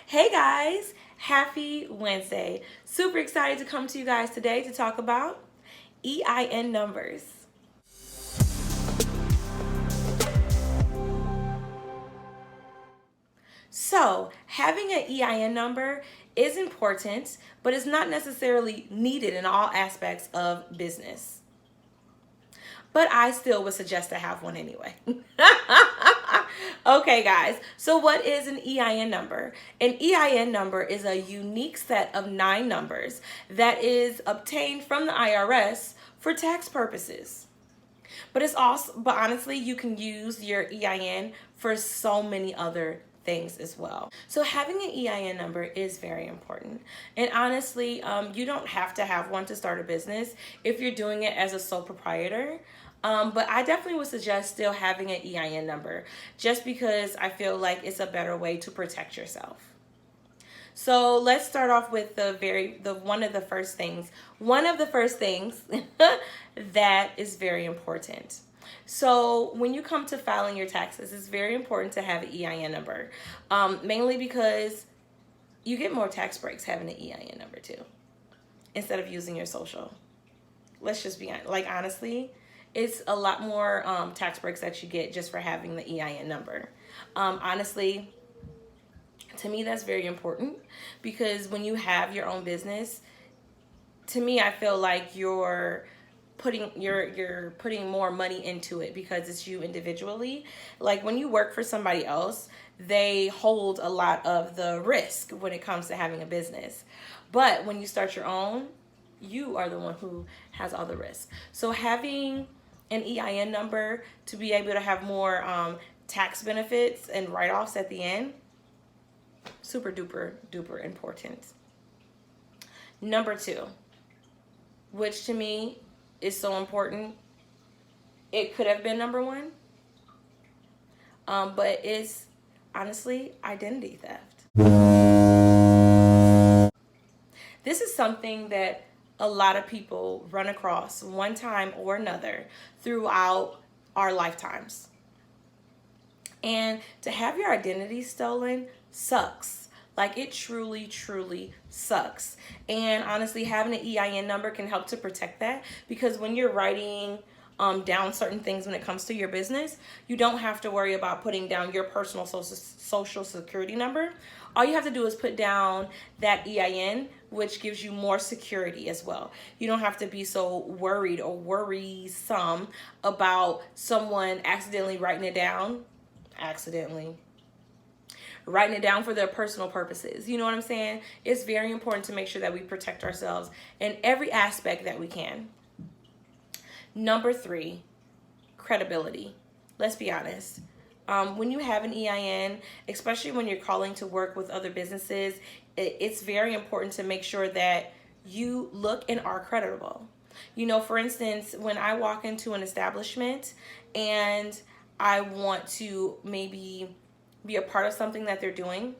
Hey guys, happy Wednesday. Super excited to come to you guys today to talk about EIN numbers. So, having an EIN number is important, but it's not necessarily needed in all aspects of business. But I still would suggest to have one anyway. Okay, guys, so what is an EIN number? An EIN number is a unique set of 9 numbers that is obtained from the IRS for tax purposes. But honestly, you can use your EIN for so many other things as well. So having an EIN number is very important. And honestly, you don't have to have one to start a business if you're doing it as a sole proprietor. But I definitely would suggest still having an EIN number just because I feel like it's a better way to protect yourself. So let's start off with one of the first things that is very important. So when you come to filing your taxes, it's very important to have an EIN number, mainly because you get more tax breaks having an EIN number too, instead of using your social. Let's just be honestly, it's a lot more tax breaks that you get just for having the EIN number. Honestly, to me, that's very important because when you have your own business, to me, I feel like you're putting more money into it because it's you individually. Like when you work for somebody else, they hold a lot of the risk when it comes to having a business. But when you start your own, you are the one who has all the risk. So having an EIN number to be able to have more tax benefits and write-offs at the end, super duper important. Number 2, which to me is so important, it could have been number 1, but it's honestly identity theft. This is something that a lot of people run across one time or another throughout our lifetimes. And to have your identity stolen sucks. Like it truly sucks. And honestly, having an EIN number can help to protect that because when you're writing down certain things when it comes to your business, you don't have to worry about putting down your personal social security number. All you have to do is put down that EIN, which gives you more security as well. You don't have to be so worried or worrisome about someone accidentally writing it down for their personal purposes. You know what I'm saying? It's very important to make sure that we protect ourselves in every aspect that we can. Number 3, credibility. Let's be honest. When you have an EIN, especially when you're calling to work with other businesses, it's very important to make sure that you look and are credible. You know, for instance, when I walk into an establishment and I want to maybe be a part of something that they're doing,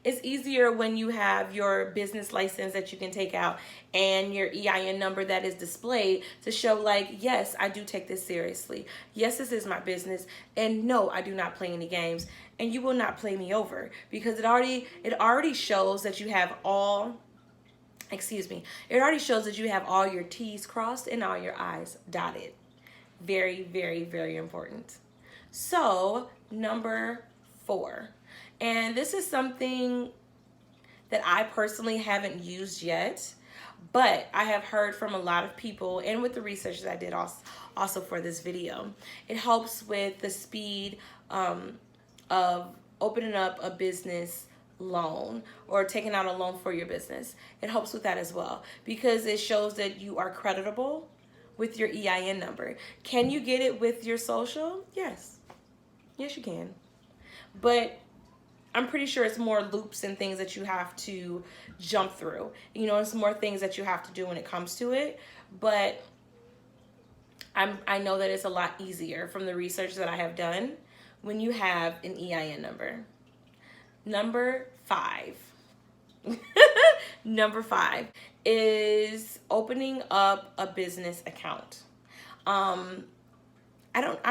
it's easier when you have your business license that you can take out and your EIN number that is displayed to show like, yes, I do take this seriously. Yes, this is my business. And no, I do not play any games. And you will not play me over because it already shows that you have all, it already shows that you have all your T's crossed and all your I's dotted. Very important. So, number 4. And this is something that I personally haven't used yet, but I have heard from a lot of people and with the research that I did also for this video. It helps with the speed of opening up a business loan or taking out a loan for your business. It helps with that as well because it shows that you are creditable with your EIN number. Can you get it with your social? Yes, you can. But I'm pretty sure it's more loops and things that you have to jump through. You know, it's more things that you have to do when it comes to it. But I know that it's a lot easier from the research that I have done when you have an EIN number. Number 5. Number 5 is opening up a business account. I'm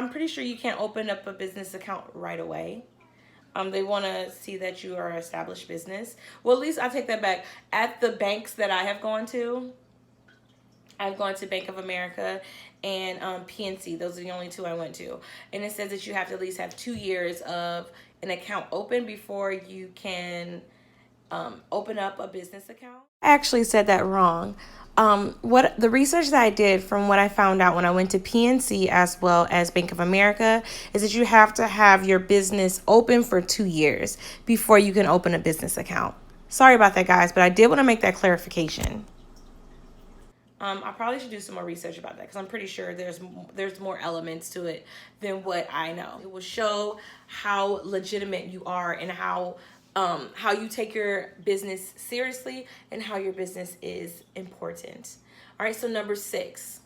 pretty sure you can't open up a business account right away. They want to see that you are an established business. Well, at least I take that back. At the banks that I have gone to, I've gone to Bank of America and PNC. Those are the only two I went to. And it says that you have to at least have 2 years of an account open before you can open up a business account. I actually said that wrong. What the research that I did from what I found out when I went to PNC as well as Bank of America is that you have to have your business open for 2 years before you can open a business account. Sorry about that, guys, but I did want to make that clarification. I probably should do some more research about that because I'm pretty sure there's more elements to it than what I know. It will show how legitimate you are and how you take your business seriously and how your business is important. All right, so number 6,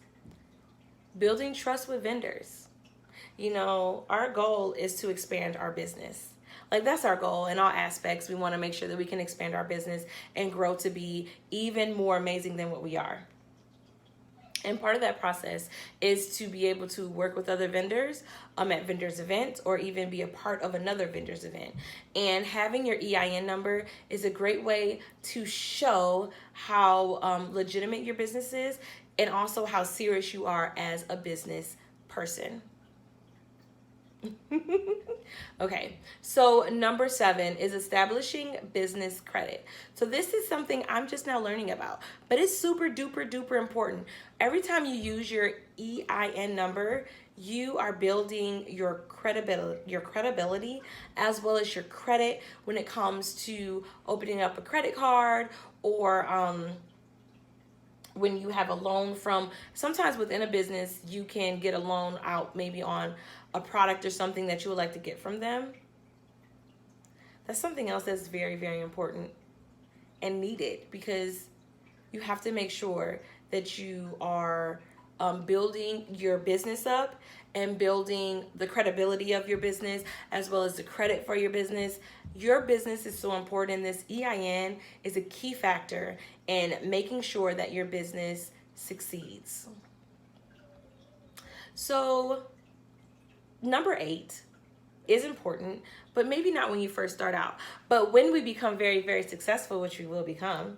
building trust with vendors. You know, our goal is to expand our business. Like, that's our goal in all aspects. We want to make sure that we can expand our business and grow to be even more amazing than what we are. And part of that process is to be able to work with other vendors at vendors events or even be a part of another vendor's event. And having your EIN number is a great way to show how legitimate your business is and also how serious you are as a business person. Okay, so number 7 is establishing business credit. So this is something I'm just now learning about, but it's super duper duper important. Every time you use your EIN number, you are building your credibility as well as your credit when it comes to opening up a credit card or when you have a loan from, sometimes within a business, you can get a loan out maybe on a product or something that you would like to get from them. That's something else that's very, very important and needed because you have to make sure that you are building your business up and building the credibility of your business as well as the credit for your business. Your business is so important. This EIN is a key factor in making sure that your business succeeds. So number 8 is important, but maybe not when you first start out. But when we become very, very successful, which we will become,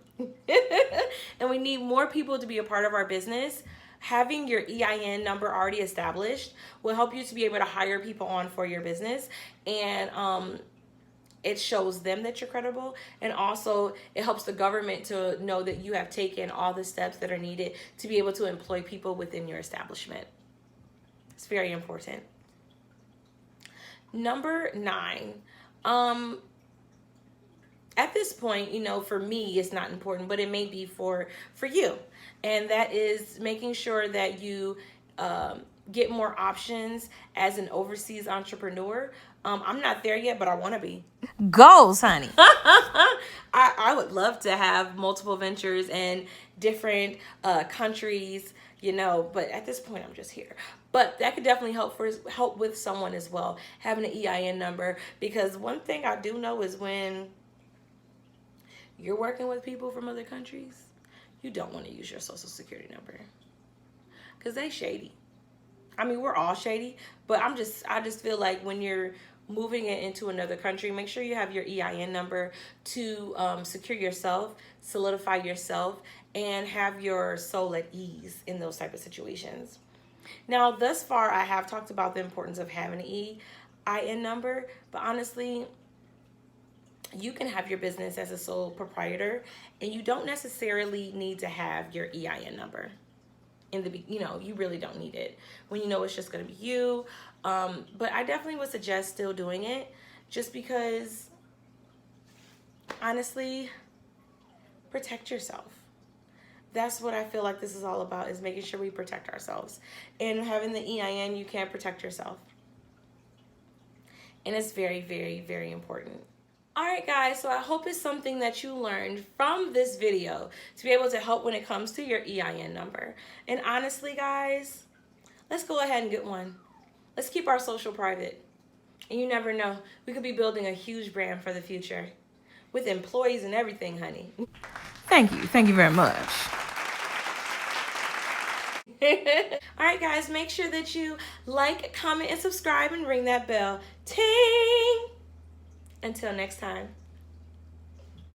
and we need more people to be a part of our business, having your EIN number already established will help you to be able to hire people on for your business. And it shows them that you're credible. And also it helps the government to know that you have taken all the steps that are needed to be able to employ people within your establishment. It's very important. Number 9, at this point, you know, for me, it's not important, but it may be for you. And that is making sure that you get more options as an overseas entrepreneur. I'm not there yet, but I want to be. Goals, honey. I would love to have multiple ventures in different countries, you know, but at this point, I'm just here. But that could definitely help with someone as well, having an EIN number. Because one thing I do know is when you're working with people from other countries, you don't want to use your social security number because they shady. I mean, we're all shady, but I just feel like when you're moving it into another country, make sure you have your EIN number to secure yourself, solidify yourself, and have your soul at ease in those type of situations. Now, thus far, I have talked about the importance of having an EIN number, but honestly, you can have your business as a sole proprietor, and you don't necessarily need to have your EIN number. You really don't need it when you know it's just going to be you. But I definitely would suggest still doing it just because, honestly, protect yourself. That's what I feel like this is all about, is making sure we protect ourselves. And having the EIN, you can protect yourself. And it's very, very, very important. All right, guys, so I hope it's something that you learned from this video to be able to help when it comes to your EIN number. And honestly, guys, let's go ahead and get one. Let's keep our social private. And you never know, we could be building a huge brand for the future with employees and everything, honey. Thank you. Thank you very much. All right, guys, make sure that you like, comment, and subscribe and ring that bell. Ting! Until next time.